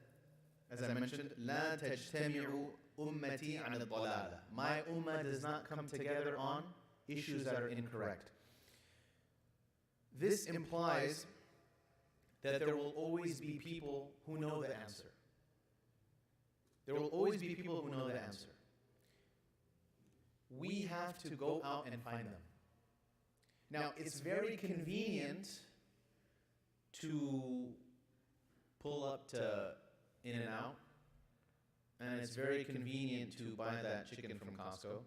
S1: as I mentioned, لا تجتمع أمتي عن الضلالة. My ummah does not come together on issues that are incorrect. This implies that there will always be people who know the answer. There will always be people who know the answer. We have to go out and find them. Now, it's very convenient to pull up to In-N-Out, and it's very convenient to buy that chicken from Costco,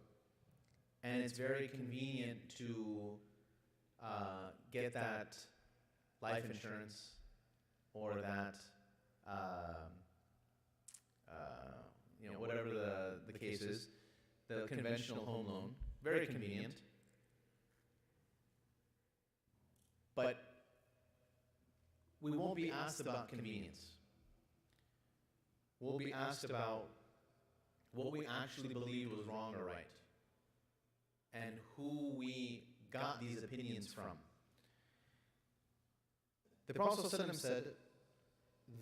S1: and it's very convenient to get that life insurance or that, whatever the case is, the conventional home loan. Very convenient. But we won't be asked about convenience. We'll be asked about what we actually believed was wrong or right, and who we got these opinions from. The Prophet ﷺ said,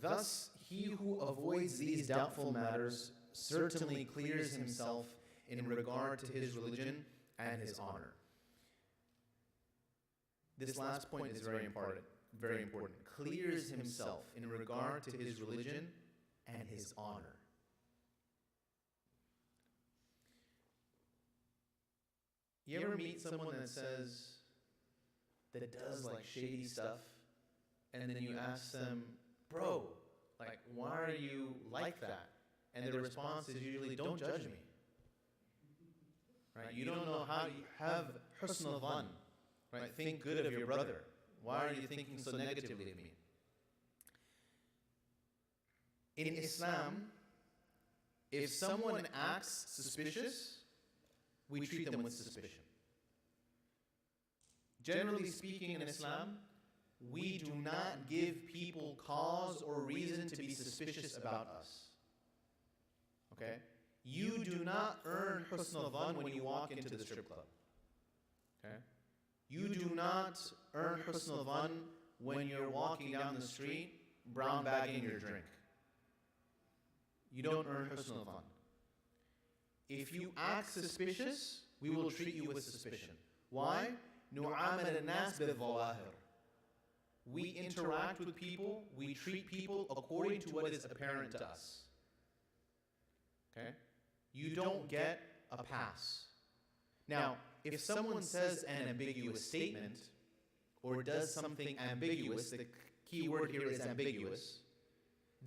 S1: "Thus he who avoids these doubtful matters certainly clears himself in regard to his religion and his honor." This last point is very important. Very important. Clears himself in regard to his religion and his honor. You ever meet someone that does like shady stuff, and then you ask them, "Bro, like, why are you like that?" And their response is usually, "Don't judge me." Right? You don't know how you have husn al-dhan, right? Think good of your brother. Why are you thinking so negatively of me? In Islam, if someone acts suspicious, we treat them with suspicion. Generally speaking, in Islam, we do not give people cause or reason to be suspicious about us. Okay? You do not earn husn al-dhan when you walk into the strip club. Okay? You do not earn husn al-dhan when you're walking down the street brown bagging your drink. You don't earn husn al-dhan. If you act suspicious, we will treat you with suspicion. Why? نُعَامَلَ النَّاسِ بِالظَّوَاهِرِ. We interact with people, we treat people according to what is apparent to us. Okay? You don't get a pass. Now, if someone says an ambiguous statement or does something ambiguous, the key word here is ambiguous,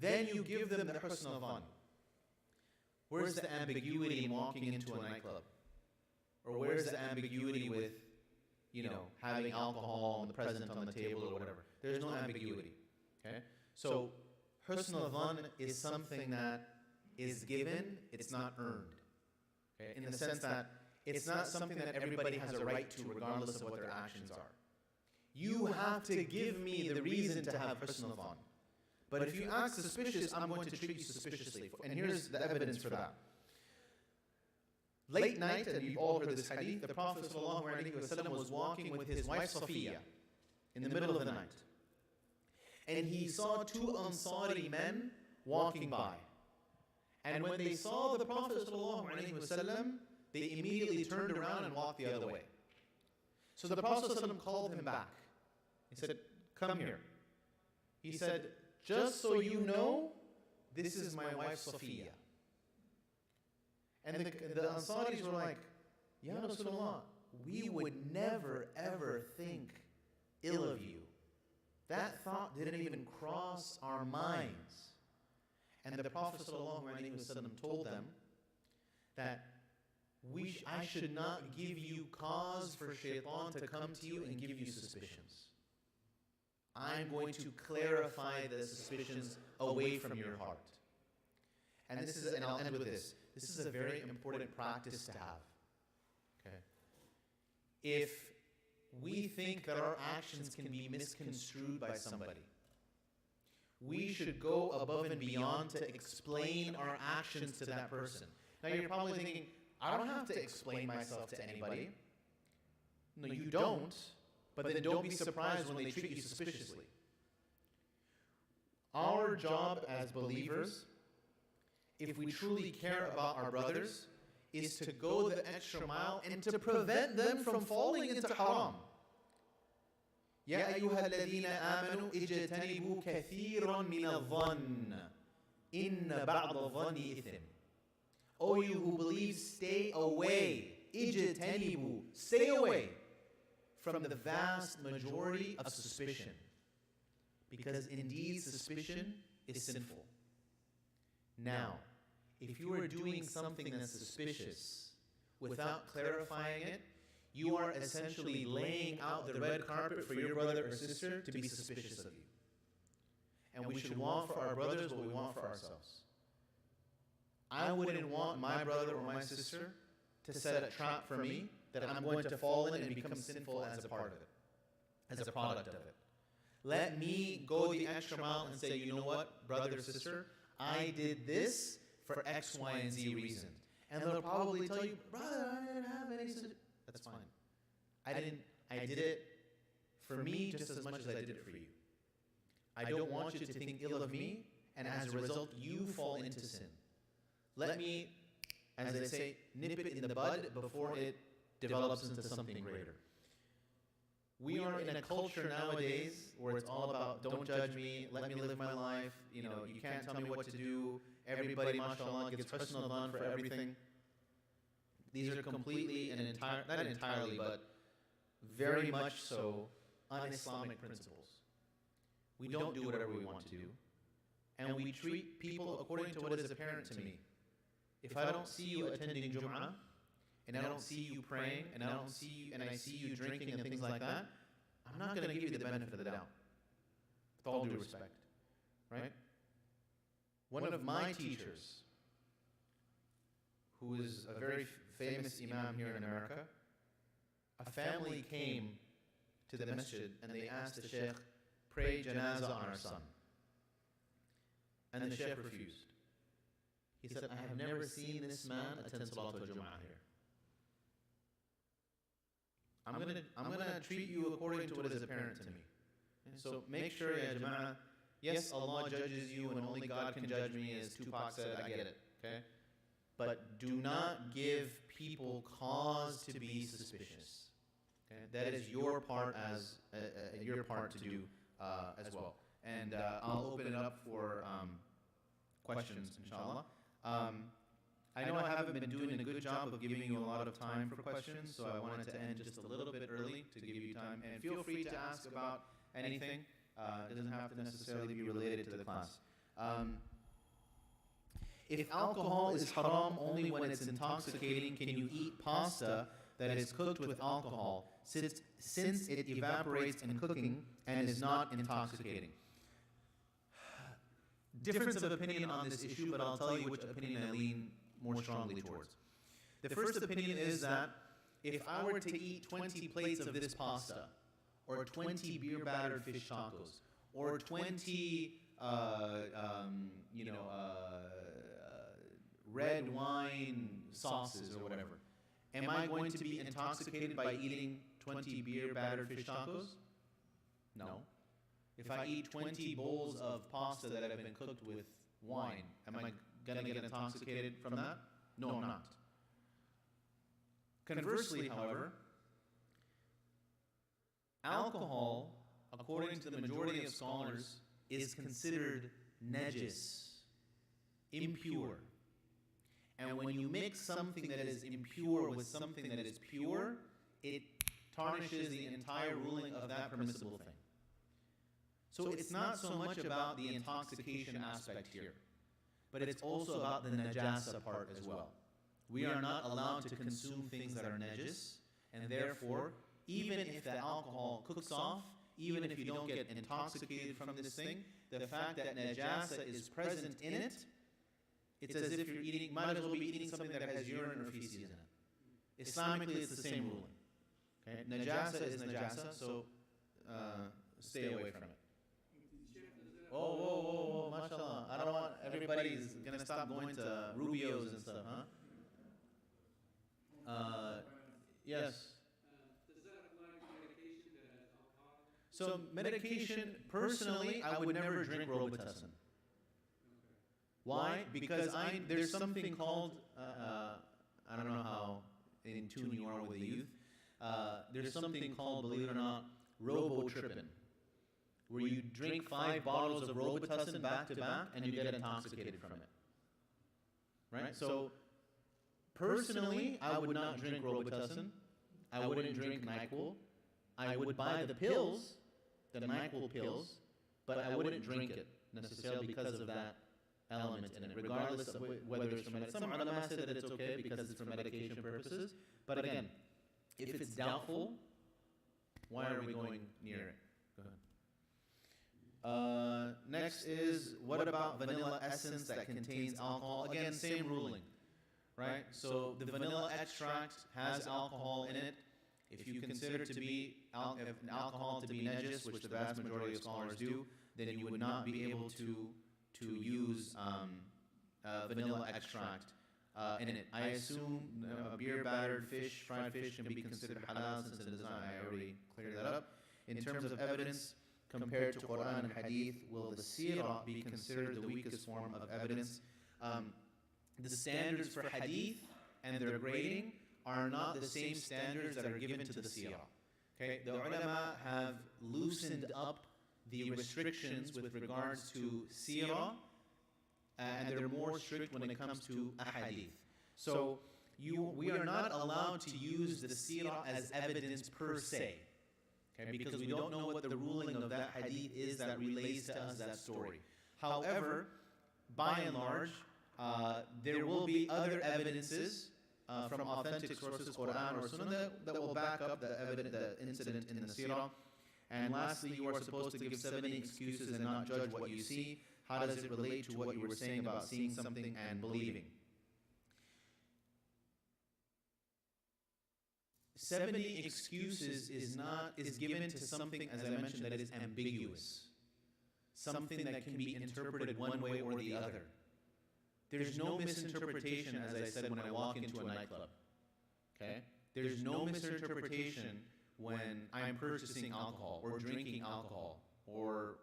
S1: then you give them the husn al-dhan. Where's the ambiguity in walking into a nightclub? Or where's the ambiguity with, having alcohol present on the table or whatever? There's no ambiguity. Okay? So, husn al-dhan is something that is given, it's not earned. Okay? In the sense that it's not something that everybody has a right to regardless of what their actions are. You have to give me the reason to have husn al-dhan. But if you act suspicious, I'm going to treat you suspiciously. And here's the evidence for that. Late night, and you've all heard this hadith, the Prophet ﷺ was walking with his wife Safiya in the middle of the night. And he saw two Ansari men walking by. And when they saw the Prophet ﷺ, they immediately turned around and walked the other way. So the Prophet ﷺ called him back. He said, "Come here." He said, "Just so you know, this is my wife Safiya." And the Ansaris were like, "Ya Rasulullah, we would never ever think ill of you. That thought didn't even cross our minds." And the Prophet ﷺ told them that I should not give you cause for shaitan to come to you and give you suspicions. I'm going to clarify the suspicions away from your heart. And I'll end with this. This is a very important practice to have. Okay? If we think that our actions can be misconstrued by somebody, we should go above and beyond to explain our actions to that person. Now you're probably thinking, I don't have to explain myself to anybody. No, you don't, but then don't be surprised when they treat you suspiciously. Our job as believers, if we truly care about our brothers, is to go the extra mile and to prevent them from falling into haram. يا أيها الذين آمنوا اجتنبوا كثيرا من الظن إن بعض الظن إثم. O you who believe, stay away. اجتنبوا, stay away from the vast majority of suspicion. Because indeed suspicion is sinful. Now, if you are doing something that's suspicious without clarifying it, you are essentially laying out the red carpet for your brother or sister to be suspicious of you. And we should want for our brothers what we want for ourselves. I wouldn't want my brother or my sister to set a trap for me that I'm going to fall in and become sinful as a part of it, as a product of it. Let me go the extra mile and say, you know what, brother or sister, I did this for X, Y, and Z reason. And they'll probably tell you, brother, I didn't have any. That's fine. I did it for me just as much as I did it for you. I don't want you to think ill of me, and as a result, you fall into sin. Let me, as they say, nip it in the bud before it develops into something greater. We are in a culture nowadays where it's all about, don't judge me, let me live my life, you can't tell me what to do, everybody, mashallah, gets husnul dhan for everything. These are completely and not entirely, but very much so, un-Islamic principles. We don't do whatever we want to do, and we treat people according to what is apparent to me. If I don't see you attending Jum'ah, and I don't see you praying, and I see you drinking and things like that, I'm not going to give you the benefit of the doubt. With all due respect, right? One of my teachers, who is a very famous imam here in America, a family came to the masjid and they asked the sheikh, pray janazah on our son. And the sheikh refused. He said, I have never seen this man attend Salatul Jum'ah here. I'm gonna treat you according to what is apparent to me. So make sure, ya Jama'ah, yes, Allah judges you and only God can judge me, as Tupac said, I get it, okay? But do not give people cause to be suspicious. Okay? That is your part to do as well. And I'll open it up for questions, inshallah. I know I haven't been doing a good job of giving you a lot of time for questions, so I wanted to end just a little bit early to give you time. And feel free to ask about anything. It doesn't have to necessarily be related to the class. If alcohol is haram only when it's intoxicating, can you eat pasta that is cooked with alcohol since it evaporates in cooking and is not intoxicating? Difference of opinion on this issue, but I'll tell you which opinion I lean more strongly towards. The first opinion is that if I were to eat 20 plates of this pasta, or 20 beer-battered fish tacos, or 20, red wine sauces or whatever, am I going to be intoxicated by eating 20 beer-battered fish tacos? No. If I eat 20 bowls of pasta that have been cooked with wine, am I going to get intoxicated from that? No, I'm not. Conversely, however, alcohol, according to the majority of scholars, is considered najis, impure. And when you mix something that is impure with something that is pure, it tarnishes the entire ruling of that permissible thing. So it's not so much about the intoxication aspect here, but it's also about the najasa part as well. We are not allowed to consume things that are najis, and therefore, even if the alcohol cooks off, even if you don't get intoxicated from this thing, the fact that najasa is present in it, it's as if you're eating, might as well be eating something that has urine or feces in it. Islamically, it's the same ruling. Okay? Najasa is najasa, so stay away from it. Whoa, mashallah. I don't want, everybody's going to stop going to Rubio's and stuff, huh? Yes.
S2: Does that apply to medication that has alcohol?
S1: So medication, personally, I would never drink Robitussin. Why? Because there's something called, I don't know how in tune you are with the youth, there's something called, believe it or not, robotrippin, where you drink 5 bottles of Robitussin back to back and you get intoxicated from it. Right? So, personally, I would not drink Robitussin. I wouldn't drink NyQuil. I would buy the pills, the NyQuil pills, but I wouldn't drink it necessarily because of that element in it, regardless of whether it's for medication. Some ulama say that it's okay because it's for medication purposes, but again, if it's doubtful, why are we going near it? Go ahead. Next is, what about vanilla essence that contains alcohol? Again, same ruling, right? So the vanilla extract has alcohol in it. If you consider to be alcohol to be najis, which the vast majority of scholars do, then you would not be able to use vanilla extract in it. I assume beer battered fish, fried fish, can be considered halal since it is not. I already cleared that up. In terms of evidence compared to Quran and Hadith, will the seerah be considered the weakest form of evidence? The standards for Hadith and their grading are not the same standards that are given to the seerah. Okay, the ulama have loosened up the restrictions with regards to seerah, and they're more strict when it comes to ahadith. So we are not allowed to use the seerah as evidence per se, okay, because we don't know what the ruling of that hadith is that relays to us that story. However, by and large, there will be other evidences from authentic sources, Quran or Sunnah, that will back up the incident in the seerah. And lastly, you are supposed to give 70 excuses and not judge what you see. How does it relate to what you were saying about seeing something and believing? 70 excuses is given to something, as I mentioned, that is ambiguous. Something that can be interpreted one way or the other. There's no misinterpretation, as I said, when I walk into a nightclub. Okay? There's no misinterpretation when I'm purchasing alcohol or drinking alcohol or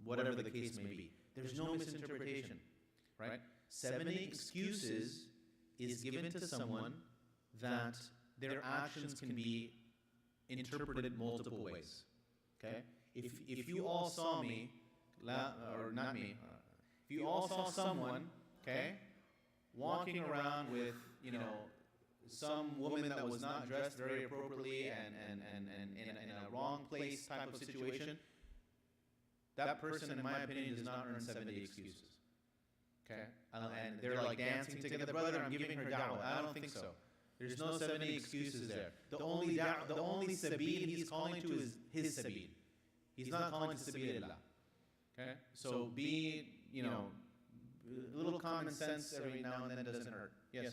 S1: whatever the case may be. There's no misinterpretation, right? 70 excuses is given to someone that their actions can be interpreted multiple ways, okay? If you all saw me, or not me, if you all saw someone, okay, walking around with, some woman that was not dressed very appropriately and in a wrong place type of situation, that person, in my opinion, does not earn 70 excuses. Okay? And they're like dancing together. Brother, I'm giving her da'wah. I don't think so. There's no 70 excuses there. The only sabil he's calling to is his sabil. He's not calling to sabilillah. Okay? So be, a little common sense every now and then doesn't hurt. Yes?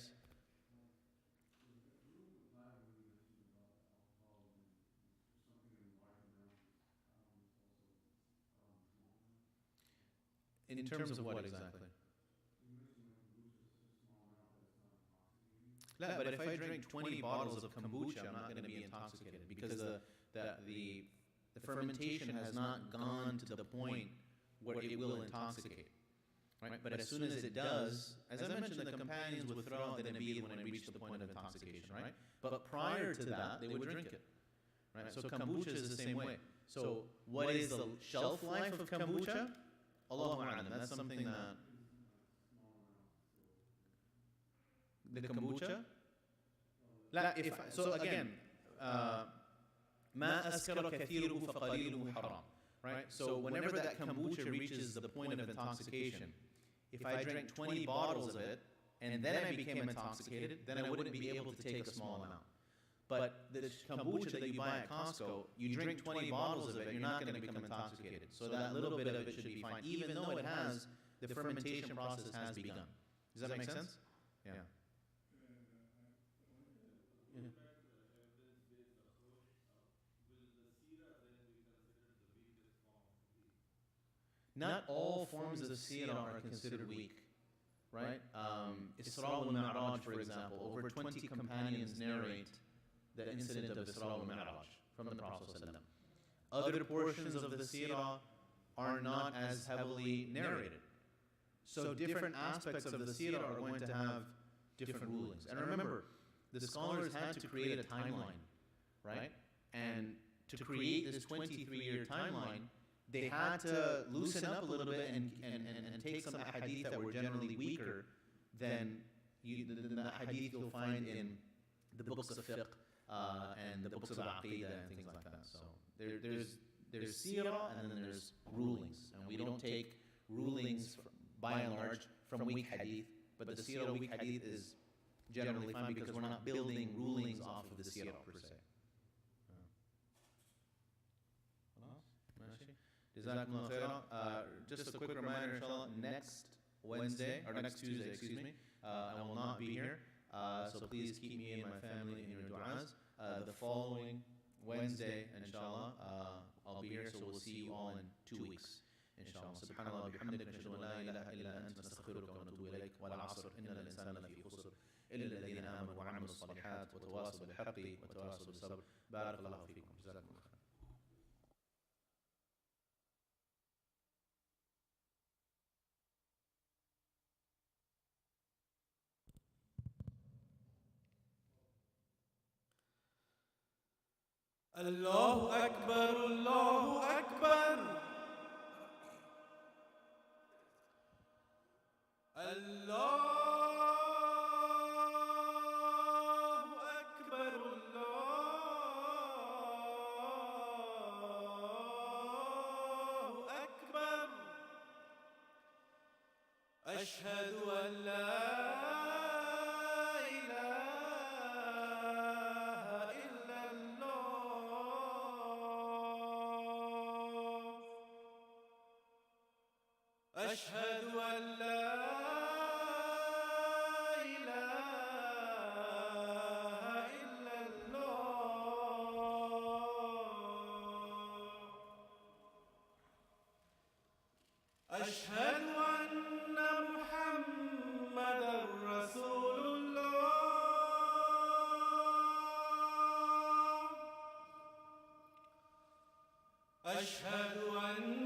S1: In terms of what exactly? But if I drink 20 bottles of kombucha, I'm not going to be intoxicated because the fermentation has not gone to the point where it will intoxicate. Right? But as soon as it does, as I mentioned, the companions would throw out the nabil when it reached the point of intoxication, right? But prior to that, they would drink it. Right? So kombucha is the same way. So what is the shelf life of kombucha? Allahu a'lam. That's something that the kombucha. So again, ما أسكر كثيره فقليله حرام. Right. So whenever that kombucha reaches the point of intoxication, if I drank 20 bottles of it and then I became intoxicated, then I wouldn't be able to take a small amount. But the kombucha that you buy at Costco, you drink 20 bottles of it, you're not going to become intoxicated. So that little bit of it should be fine, even though it has, the fermentation process has begun. Does that make sense? Yeah. Not all forms of seerah are considered weak, right? Isra wal Mi'raj, for example, over 20 companions narrate the incident of Isra wal Mi'raj from the Prophet ﷺ. Other portions of the seerah are not as heavily narrated. So different aspects of the seerah are going to have different rulings. And remember, the scholars had to create a timeline, right? And to create this 23-year timeline, they had to loosen up a little bit and take some hadith that were generally weaker than the hadith you'll find in the books of fiqh and the books of aqidah and things like that. So there's seerah and then there's rulings. And we don't take rulings by and large from weak hadith, but the seerah weak hadith is generally fine because we're not building rulings off of the seerah per se. Jazakumullah khairan. Just a quick reminder, inshallah, next Wednesday, or next Tuesday, excuse me, I will not be here. So please keep me and my family in your du'as. The following Wednesday, inshallah, I'll be here, so we'll see you all in 2 weeks. inshallah. Subhanallah wa bihamdika nashhadu an la ilaha illa anta nastaghfiruka wa natubu ilayk wal 'asr innal insana lafi khusr illa alladhina amanu wa 'amilus salihat wa tawasaw bil haqqi wa tawasaw bis sabr. Barakallahu feekum. Jazakumullah.
S3: الله أكبر الله أكبر الله أكبر الله أكبر أشهد أن لا أشهد أن لا إله إلا الله أشهد أن محمدًا رسول الله أشهد أن